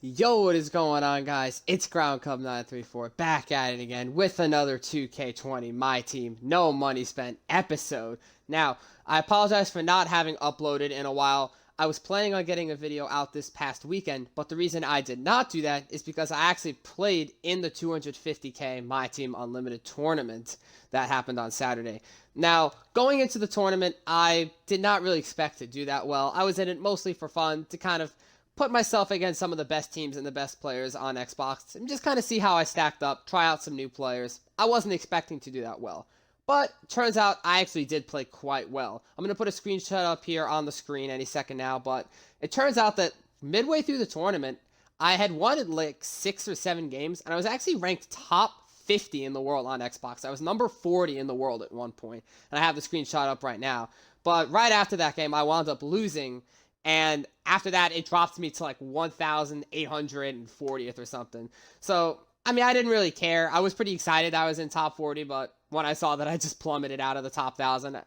Yo, what is going on, guys? It's GroundCub934 back at it again with another 2K20 My Team No Money Spent episode. Now, I apologize for not having uploaded in a while. I was planning on getting a video out this past weekend, but the reason I did not do that is because I actually played in the 250k MyTeam Unlimited Tournament that happened on Saturday. Now, going into the tournament, I did not really expect to do that well. I was in it mostly for fun, to kind of put myself against some of the best teams and the best players on Xbox and just kind of see how I stacked up, try out some new players. I wasn't expecting to do that well, but turns out I actually did play quite well. I'm going to put a screenshot up here on the screen any second now, but it turns out that midway through the tournament, I had won in like 6 or 7 games, and I was actually ranked top 50 in the world on Xbox. I was number 40 in the world at one point, and I have the screenshot up right now. But right after that game, I wound up losing, and after that, it dropped me to like 1,840th or something. So, I mean, I didn't really care. I was pretty excited I was in top 40, but when I saw that I just plummeted out of the top 1,000,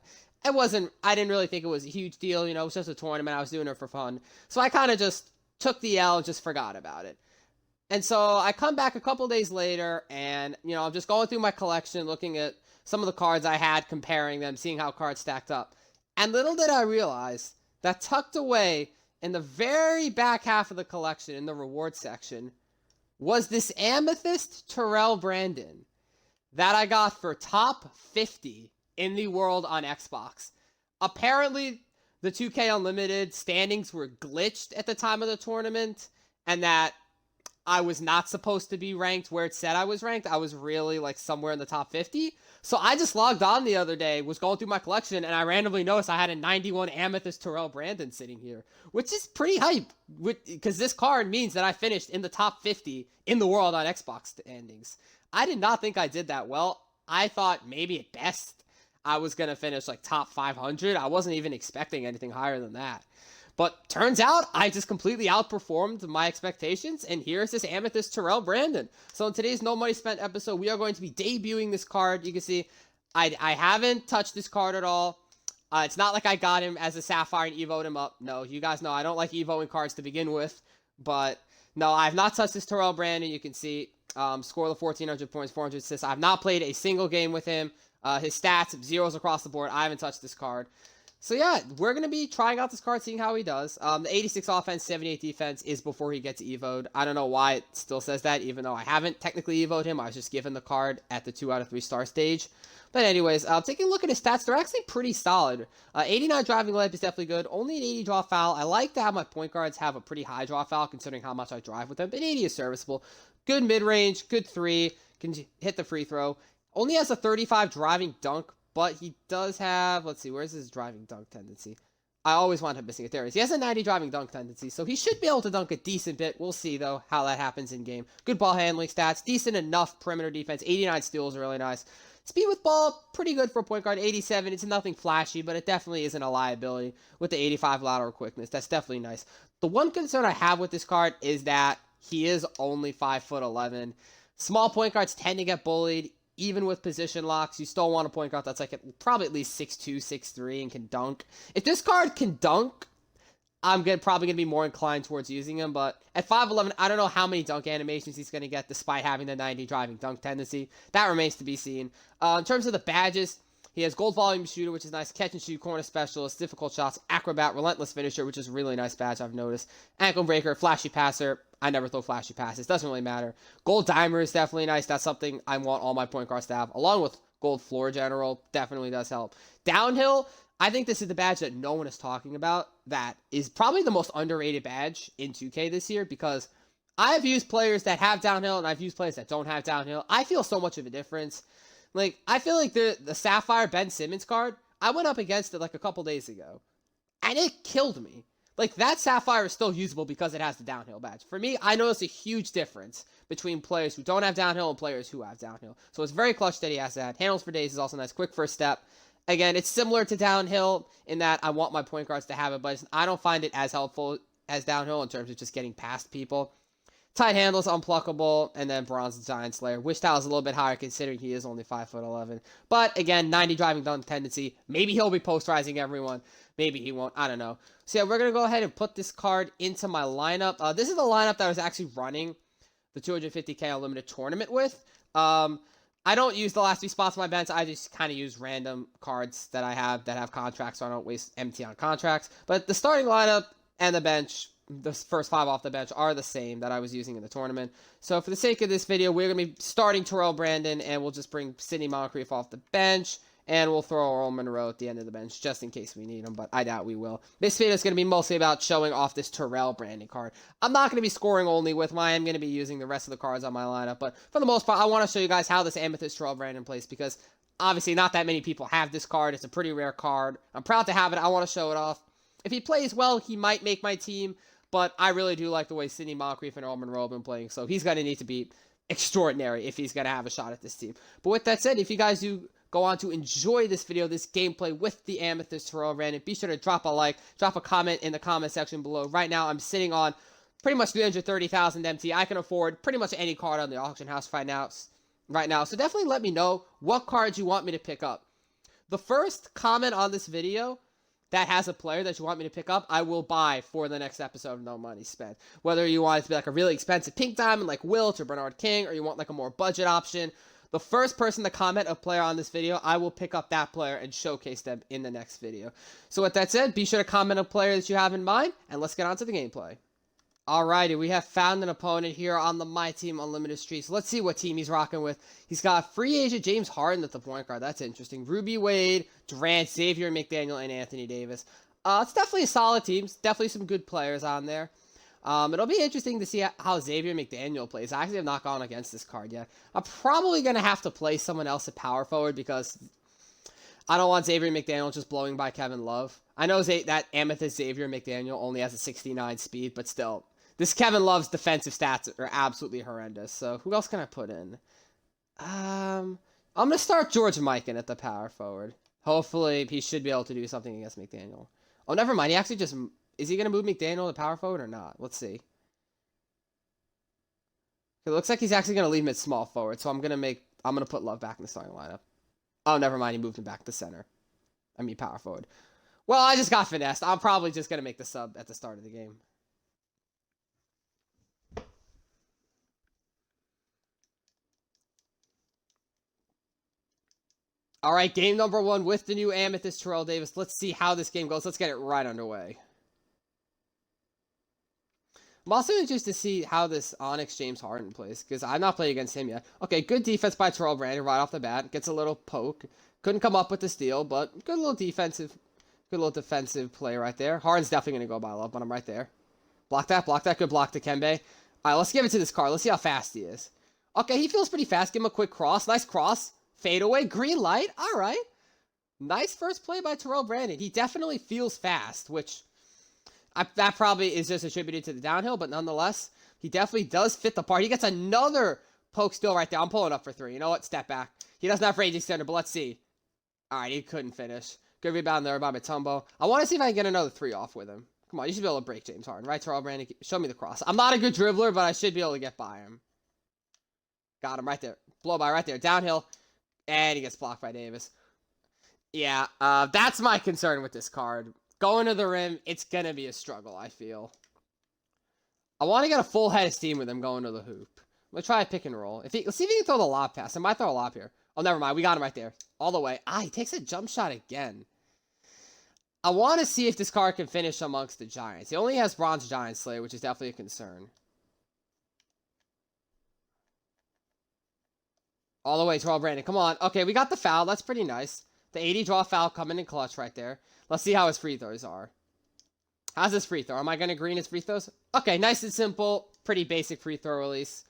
I didn't really think it was a huge deal. You know, it was just a tournament. I was doing it for fun. So I kind of just took the L and just forgot about it. And so I come back a couple days later, and, you know, I'm just going through my collection, looking at some of the cards I had, comparing them, seeing how cards stacked up. And little did I realize that tucked away in the very back half of the collection, in the reward section, was this AMETHYST Terrell Brandon that I got for top 50 in the world on Xbox. Apparently, the 2K Unlimited standings were glitched at the time of the tournament, and that I was not supposed to be ranked where it said I was ranked. I was really like somewhere in the top 50. So I just logged on the other day, was going through my collection, and I randomly noticed I had a 91 AMETHYST Terrell Brandon sitting here, which is pretty hype, because this card means that I finished in the top 50 in the world on Xbox standings. I did not think I did that well. I thought maybe at best I was going to finish like top 500. I wasn't even expecting anything higher than that. But turns out I just completely outperformed my expectations, and here's this AMETHYST Terrell Brandon. So in today's No Money Spent episode, we are going to be debuting this card. You can see I haven't touched this card at all. It's not like I got him as a Sapphire and evoed him up. No, you guys know I don't like evoing cards to begin with. But no, I have not touched this Terrell Brandon. You can see score the 1,400 points, 400 assists. I have not played a single game with him. His stats, zeros across the board. I haven't touched this card. So yeah, we're going to be trying out this card, seeing how he does. The 86 offense, 78 defense is before he gets evoed. I don't know why it still says that, even though I haven't technically evoed him. I was just given the card at the 2 out of 3 star stage. But anyways, taking a look at his stats, they're actually pretty solid. 89 driving layup is definitely good. Only an 80 draw foul. I like to have my point guards have a pretty high draw foul, considering how much I drive with them. But 80 is serviceable. Good mid-range, good 3, can hit the free throw. Only has a 35 driving dunk, but he does have, let's see, where's his driving dunk tendency? I always want him missing it. There he is. He has a 90 driving dunk tendency, so he should be able to dunk a decent bit. We'll see, though, how that happens in game. Good ball handling stats, decent enough perimeter defense. 89 steals, really nice. Speed with ball, pretty good for a point guard. 87, it's nothing flashy, but it definitely isn't a liability. With the 85 lateral quickness, that's definitely nice. The one concern I have with this card is that he is only 5'11". Small point guards tend to get bullied. Even with position locks, you still want a point guard that's like probably at least 6'2", 6'3", and can dunk. If this card can dunk, I'm probably going to be more inclined towards using him. But at 5'11", I don't know how many dunk animations he's going to get despite having the 90 driving dunk tendency. That remains to be seen. In terms of the badges, he has gold volume shooter, which is nice. Catch and shoot, corner specialist, difficult shots, acrobat, relentless finisher, which is a really nice badge I've noticed. Ankle breaker, flashy passer. I never throw flashy passes. Doesn't really matter. Gold dimer is definitely nice. That's something I want all my point guards to have. Along with gold floor general, definitely does help. Downhill, I think this is the badge that no one is talking about. That is probably the most underrated badge in 2K this year, because I've used players that have downhill and I've used players that don't have downhill. I feel so much of a difference. Like, I feel like the Sapphire Ben Simmons card, I went up against it like a couple days ago, and it killed me. Like, that Sapphire is still usable because it has the downhill badge. For me, I notice a huge difference between players who don't have downhill and players who have downhill. So it's very clutch that he has that. Handles for days is also nice. Quick first step. Again, it's similar to downhill in that I want my point guards to have it, but I don't find it as helpful as downhill in terms of just getting past people. Tight handles, unpluckable, and then bronze giant slayer. Wish that was a little bit higher considering he is only 5'11". But again, 90 driving dunk tendency. Maybe he'll be posterizing everyone. Maybe he won't. I don't know. So yeah, we're gonna go ahead and put this card into my lineup. This is the lineup that I was actually running the 250K Unlimited Tournament with. I don't use the last few spots on my bench. I just kind of use random cards that I have that have contracts, so I don't waste empty on contracts. But the starting lineup and the bench, the first 5 off the bench, are the same that I was using in the tournament. So for the sake of this video, we're going to be starting Terrell Brandon, and we'll just bring Sidney Moncrief off the bench. And we'll throw Earl Monroe at the end of the bench just in case we need him, but I doubt we will. This video is going to be mostly about showing off this Terrell Brandon card. I'm not going to be scoring only with him. I am going to be using the rest of the cards on my lineup, but for the most part, I want to show you guys how this Amethyst Terrell Brandon plays because obviously not that many people have this card. It's a pretty rare card. I'm proud to have it. I want to show it off. If he plays well, he might make my team, but I really do like the way Sidney Moncrief and Earl Monroe have been playing, so he's going to need to be extraordinary if he's going to have a shot at this team. But with that said, if you guys do go on to enjoy this video, this gameplay with the Amethyst Terrell Brandon, be sure to drop a like, drop a comment in the comment section below. Right now, I'm sitting on pretty much 330,000 MT. I can afford pretty much any card on the auction house right now. So definitely let me know what cards you want me to pick up. The first comment on this video that has a player that you want me to pick up, I will buy for the next episode of No Money Spent. Whether you want it to be like a really expensive pink diamond like Wilt or Bernard King, or you want like a more budget option, the first person to comment a player on this video, I will pick up that player and showcase them in the next video. So with that said, be sure to comment a player that you have in mind, and let's get on to the gameplay. Alrighty, we have found an opponent here on the MyTeam Unlimited streets. Let's see what team he's rocking with. He's got free agent James Harden at the point guard. That's interesting. Ruby Wade, Durant, Xavier McDaniel, and Anthony Davis. It's definitely a solid team. Definitely some good players on there. It'll be interesting to see how Xavier McDaniel plays. I actually have not gone against this card yet. I'm probably going to have to play someone else at power forward because I don't want Xavier McDaniel just blowing by Kevin Love. I know that Amethyst Xavier McDaniel only has a 69 speed, but still. This Kevin Love's defensive stats are absolutely horrendous. So who else can I put in? I'm going to start George Mikan at the power forward. Hopefully he should be able to do something against McDaniel. Oh, never mind. He actually just... Is he going to move McDaniel to power forward or not? Let's see. It looks like he's actually going to leave him at small forward, so I'm going to put Love back in the starting lineup. Oh, never mind. He moved him back to center. I mean, power forward. Well, I just got finessed. I'm probably just going to make the sub at the start of the game. All right, game number 1 with the new Amethyst Terrell Davis. Let's see how this game goes. Let's get it right underway. I'm also interested to see how this Onyx James Harden plays, because I've not played against him yet. Okay, good defense by Terrell Brandon right off the bat. Gets a little poke. Couldn't come up with the steal, but good little defensive play right there. Harden's definitely going to go by Love, but I'm right there. Block that. Good block to Kembe. All right, let's give it to this card. Let's see how fast he is. Okay, he feels pretty fast. Give him a quick cross. Nice cross. Fade away. Green light. All right. Nice first play by Terrell Brandon. He definitely feels fast, which... that probably is just attributed to the downhill, but nonetheless, he definitely does fit the part. He gets another poke steal right there. I'm pulling up for 3. You know what? Step back. He doesn't have range extender, but let's see. All right, he couldn't finish. Good rebound there by Mutombo. I want to see if I can get another 3 off with him. Come on, you should be able to break James Harden, right, Terrell Brandon? Show me the cross. I'm not a good dribbler, but I should be able to get by him. Got him right there. Blow by right there. Downhill. And he gets blocked by Davis. Yeah, that's my concern with this card. Going to the rim, it's going to be a struggle, I feel. I want to get a full head of steam with him going to the hoop. I'm going to try a pick and roll. Let's see if he can throw the lob pass. I might throw a lob here. Oh, never mind. We got him right there. All the way. He takes a jump shot again. I want to see if this card can finish amongst the Giants. He only has Bronze Giant Slayer, which is definitely a concern. All the way, Terrell Brandon. Come on. Okay, we got the foul. That's pretty nice. The 80 draw foul coming in clutch right there. Let's see how his free throws are. How's his free throw? Am I going to green his free throws? Okay, nice and simple. Pretty basic free throw release.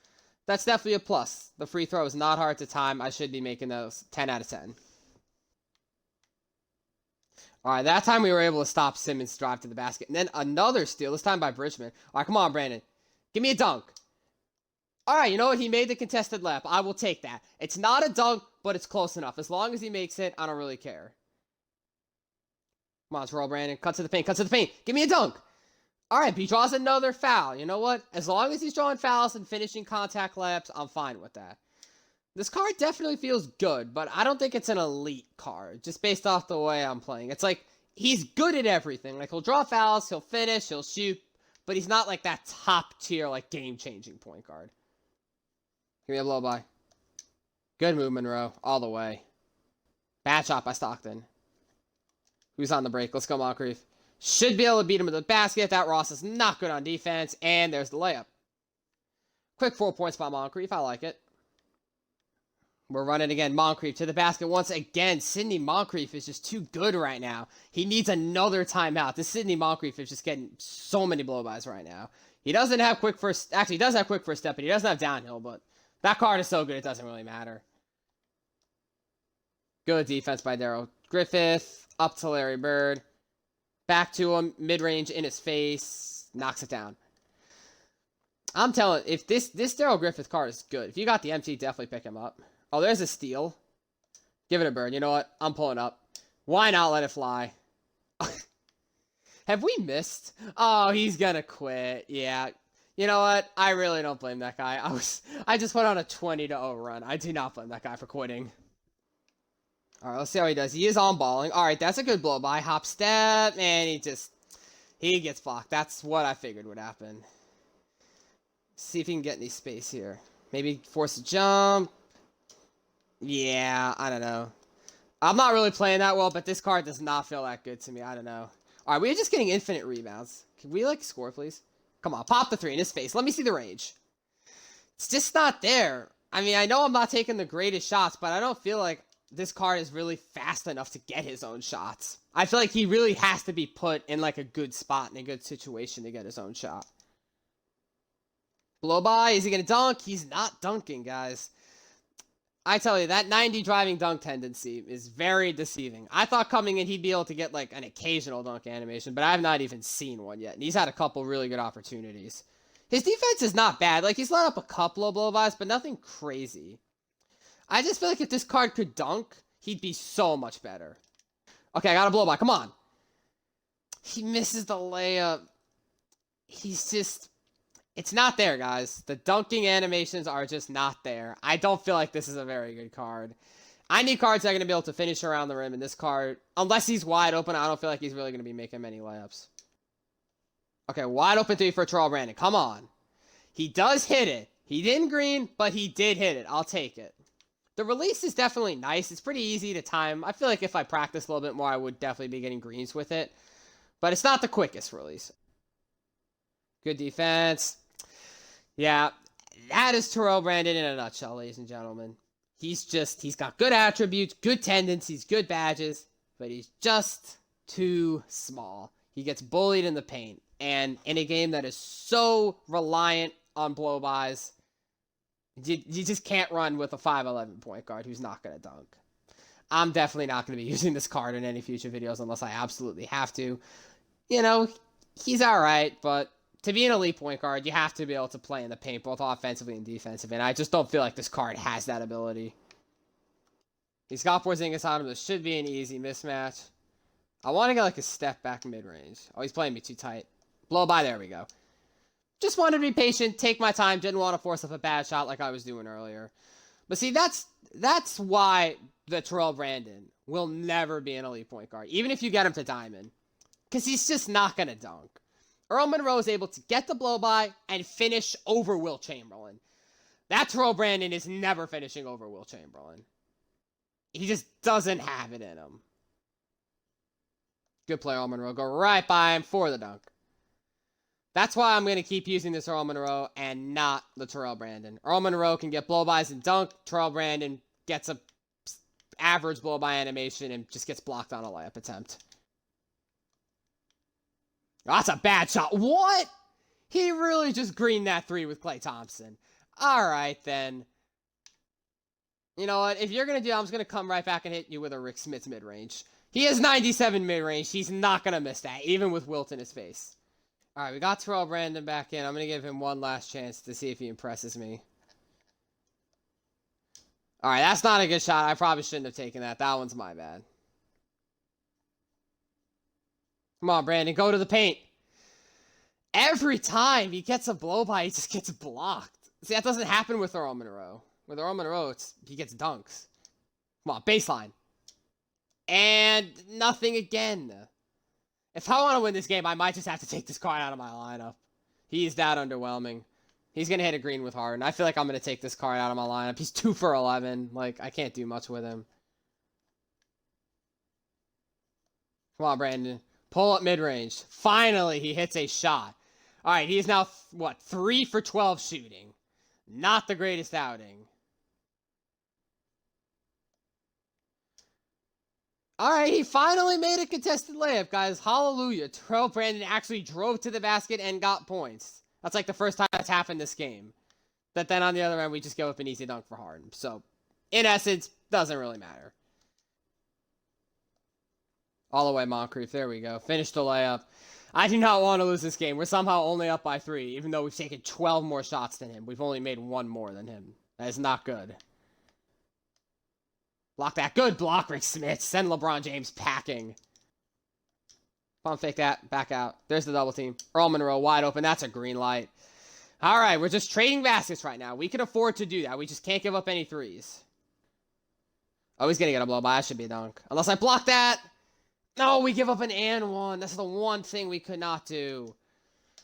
That's definitely a plus. The free throw is not hard to time. I should be making those 10 out of 10. All right, that time we were able to stop Simmons' drive to the basket. And then another steal, this time by Bridgman. All right, come on, Brandon. Give me a dunk. All right, you know what? He made the contested layup. I will take that. It's not a dunk, but it's close enough. As long as he makes it, I don't really care. Come on, Terrell Brandon. Cut to the paint. Give me a dunk. All right, he draws another foul. You know what? As long as he's drawing fouls and finishing contact layups, I'm fine with that. This card definitely feels good, but I don't think it's an elite card, just based off the way I'm playing. It's like, he's good at everything. Like, he'll draw fouls, he'll finish, he'll shoot, but he's not like that top tier, like, game-changing point guard. Give me a blow-by. Good move, Monroe. All the way. Bad shot by Stockton. Who's on the break? Let's go, Moncrief. Should be able to beat him with the basket. That Ross is not good on defense. And there's the layup. Quick 4 points by Moncrief. I like it. We're running again. Moncrief to the basket once again. Sidney Moncrief is just too good right now. He needs another timeout. This Sidney Moncrief is just getting so many blow-bys right now. He doesn't have quick first... Actually, he does have quick first step, but he doesn't have downhill. But that card is so good, it doesn't really matter. Good defense by Daryl Griffith. Up to Larry Bird. Back to him. Mid-range in his face. Knocks it down. I'm telling you, if this Daryl Griffith card is good. If you got the MT, definitely pick him up. Oh, there's a steal. Give it a Bird. You know what? I'm pulling up. Why not let it fly? Have we missed? Oh, he's gonna quit. Yeah. You know what? I really don't blame that guy. I just went on a 20-0 run. I do not blame that guy for quitting. All right, let's see how he does. He is on balling. All right, that's a good blow by. Hop step, and he gets blocked. That's what I figured would happen. See if he can get any space here. Maybe force a jump. Yeah, I don't know. I'm not really playing that well, but this card does not feel that good to me. I don't know. All right, we're just getting infinite rebounds. Can we, like, score, please? Come on, pop the 3 in his face. Let me see the range. It's just not there. I mean, I know I'm not taking the greatest shots, but I don't feel like this card is really fast enough to get his own shots. I feel like he really has to be put in, like, a good spot and a good situation to get his own shot. Blow by. Is he going to dunk? He's not dunking, guys. I tell you, that 90 driving dunk tendency is very deceiving. I thought coming in he'd be able to get, like, an occasional dunk animation, but I have not even seen one yet. And he's had a couple really good opportunities. His defense is not bad. Like, he's let up a couple of blow-bys, but nothing crazy. I just feel like if this card could dunk, he'd be so much better. Okay, I got a blow-by. Come on. He misses the layup. He's just... It's not there, guys. The dunking animations are just not there. I don't feel like this is a very good card. I need cards that are going to be able to finish around the rim, and this card, unless he's wide open, I don't feel like he's really going to be making many layups. Okay, wide open 3 for Terrell Brandon. Come on. He does hit it. He didn't green, but he did hit it. I'll take it. The release is definitely nice. It's pretty easy to time. I feel like if I practice a little bit more, I would definitely be getting greens with it. But it's not the quickest release. Good defense. Yeah, that is Terrell Brandon in a nutshell, ladies and gentlemen. He's got good attributes, good tendencies, good badges, but he's just too small. He gets bullied in the paint. And in a game that is so reliant on blow-bys, you just can't run with a 5'11 point guard who's not going to dunk. I'm definitely not going to be using this card in any future videos unless I absolutely have to. You know, he's alright, but to be an elite point guard, you have to be able to play in the paint, both offensively and defensively, and I just don't feel like this card has that ability. He's got Porzingis on him. This should be an easy mismatch. I want to get, like, a step back mid-range. Oh, he's playing me too tight. Blow by, there we go. Just wanted to be patient, take my time, didn't want to force up a bad shot like I was doing earlier. But see, that's why the Terrell Brandon will never be an elite point guard, even if you get him to diamond, because he's just not going to dunk. Earl Monroe is able to get the blow-by and finish over Wilt Chamberlain. That Terrell Brandon is never finishing over Wilt Chamberlain. He just doesn't have it in him. Good play, Earl Monroe. Go right by him for the dunk. That's why I'm going to keep using this Earl Monroe and not the Terrell Brandon. Earl Monroe can get blow-bys and dunk. Terrell Brandon gets a average blow-by animation and just gets blocked on a layup attempt. That's a bad shot. What? He really just greened that 3 with Klay Thompson. All right, then. You know what? If you're going to do it, I'm just going to come right back and hit you with a Rick Smits mid-range. He has 97 mid-range. He's not going to miss that, even with Wilt in his face. All right, we got Terrell Brandon back in. I'm going to give him one last chance to see if he impresses me. All right, that's not a good shot. I probably shouldn't have taken that. That one's my bad. Come on, Brandon. Go to the paint. Every time he gets a blow by, he just gets blocked. See, that doesn't happen with Earl Monroe. With Earl Monroe, he gets dunks. Come on, baseline. And nothing again. If I want to win this game, I might just have to take this card out of my lineup. He's that underwhelming. He's going to hit a green with Harden. I feel like I'm going to take this card out of my lineup. He's 2 for 11. Like, I can't do much with him. Come on, Brandon. Pull up mid-range. Finally, he hits a shot. All right, he is now, 3 for 12 shooting. Not the greatest outing. All right, he finally made a contested layup, guys. Hallelujah. Terrell Brandon actually drove to the basket and got points. That's like the first time that's happened this game. But then on the other end, we just give up an easy dunk for Harden. So, in essence, doesn't really matter. All the way, Moncrief. There we go. Finish the layup. I do not want to lose this game. We're somehow only up by 3, even though we've taken 12 more shots than him. We've only made 1 more than him. That is not good. Block that. Good block, Rick Smith. Send LeBron James packing. Pump fake that. Back out. There's the double team. Earl Monroe wide open. That's a green light. All right, we're just trading baskets right now. We can afford to do that. We just can't give up any threes. Oh, he's going to get a blow by. That should be a dunk. Unless I block that. No, we give up an and one. That's the one thing we could not do.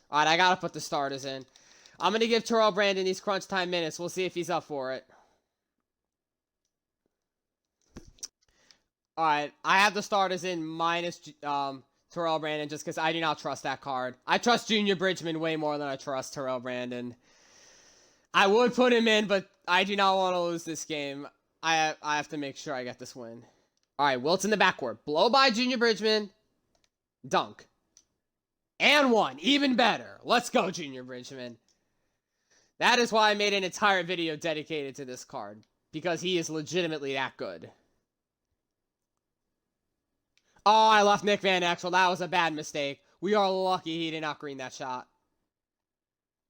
All right, I got to put the starters in. I'm going to give Terrell Brandon these crunch time minutes. We'll see if he's up for it. All right, I have the starters in minus Terrell Brandon just because I do not trust that card. I trust Junior Bridgman way more than I trust Terrell Brandon. I would put him in, but I do not want to lose this game. I have to make sure I get this win. All right, Wilt's in the backcourt. Blow by Junior Bridgman. Dunk. And one. Even better. Let's go, Junior Bridgman. That is why I made an entire video dedicated to this card. Because he is legitimately that good. Oh, I left Nick Van Exel. That was a bad mistake. We are lucky he did not green that shot.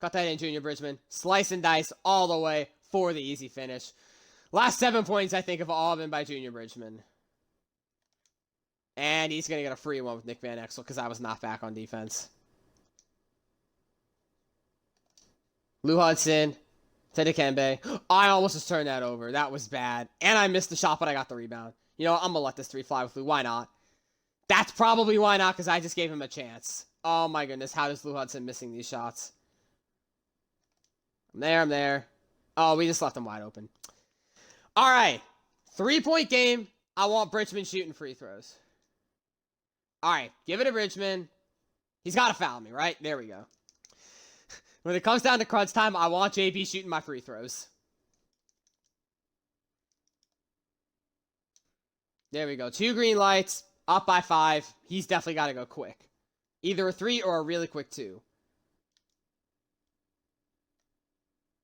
Cut that in, Junior Bridgman. Slice and dice all the way for the easy finish. Last 7 points, I think, have all been by Junior Bridgman. And he's going to get a free one with Nick Van Exel because I was not back on defense. Lou Hudson to Dikembe. I almost just turned that over. That was bad. And I missed the shot, but I got the rebound. You know what? I'm going to let this 3 fly with Lou. Why not? That's probably why not, because I just gave him a chance. Oh my goodness, how is Lou Hudson missing these shots? I'm there. Oh, we just left him wide open. All right, 3-point game. I want Bridgman shooting free throws. All right, give it to Bridgman. He's got to foul me, right? There we go. When it comes down to crunch time, I want JB shooting my free throws. There we go. 2 green lights. Up by 5. He's definitely got to go quick. Either a 3 or a really quick 2.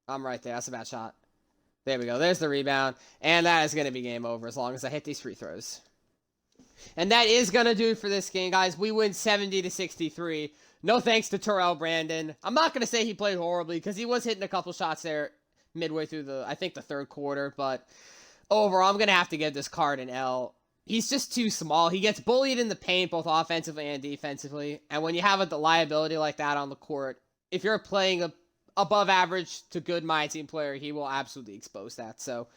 I'm right there. That's a bad shot. There we go. There's the rebound. And that is going to be game over as long as I hit these free throws. And that is going to do it for this game, guys. We win 70-63. No thanks to Terrell Brandon. I'm not going to say he played horribly because he was hitting a couple shots there midway through I think the 3rd quarter. But overall, I'm going to have to give this card an L. He's just too small. He gets bullied in the paint, both offensively and defensively. And when you have a liability like that on the court, if you're playing a above average to good MyTeam player, he will absolutely expose that. So,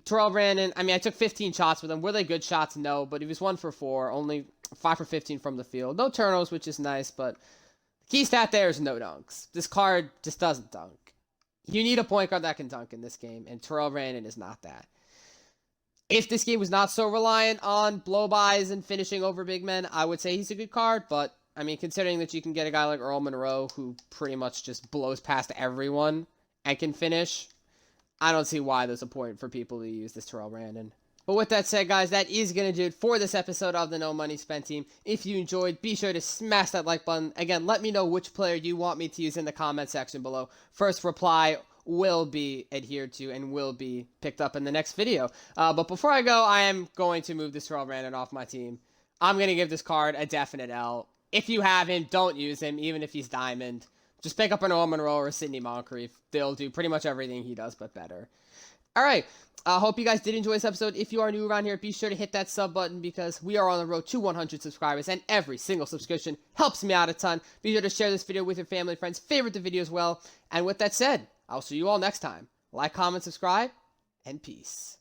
Terrell Brandon, I mean, I took 15 shots with him. Were they good shots? No, but he was 1 for 4, only 5 for 15 from the field. No turnovers, which is nice, but the key stat there is no dunks. This card just doesn't dunk. You need a point guard that can dunk in this game, and Terrell Brandon is not that. If this game was not so reliant on blow-bys and finishing over big men, I would say he's a good card, but, I mean, considering that you can get a guy like Earl Monroe who pretty much just blows past everyone and can finish, I don't see why there's a point for people to use this Terrell Brandon. But with that said, guys, that is going to do it for this episode of the No Money Spent team. If you enjoyed, be sure to smash that like button. Again, let me know which player you want me to use in the comment section below. First reply will be adhered to and will be picked up in the next video. But before I go, I am going to move this Terrell Brandon off my team. I'm going to give this card a definite L. If you have him, don't use him, even if he's diamond. Just pick up an Earl Monroe or a Sidney Moncrief. They'll do pretty much everything he does, but better. All right. I hope you guys did enjoy this episode. If you are new around here, be sure to hit that sub button because we are on the road to 100 subscribers, and every single subscription helps me out a ton. Be sure to share this video with your family and friends, favorite the video as well. And with that said, I'll see you all next time. Like, comment, subscribe, and peace.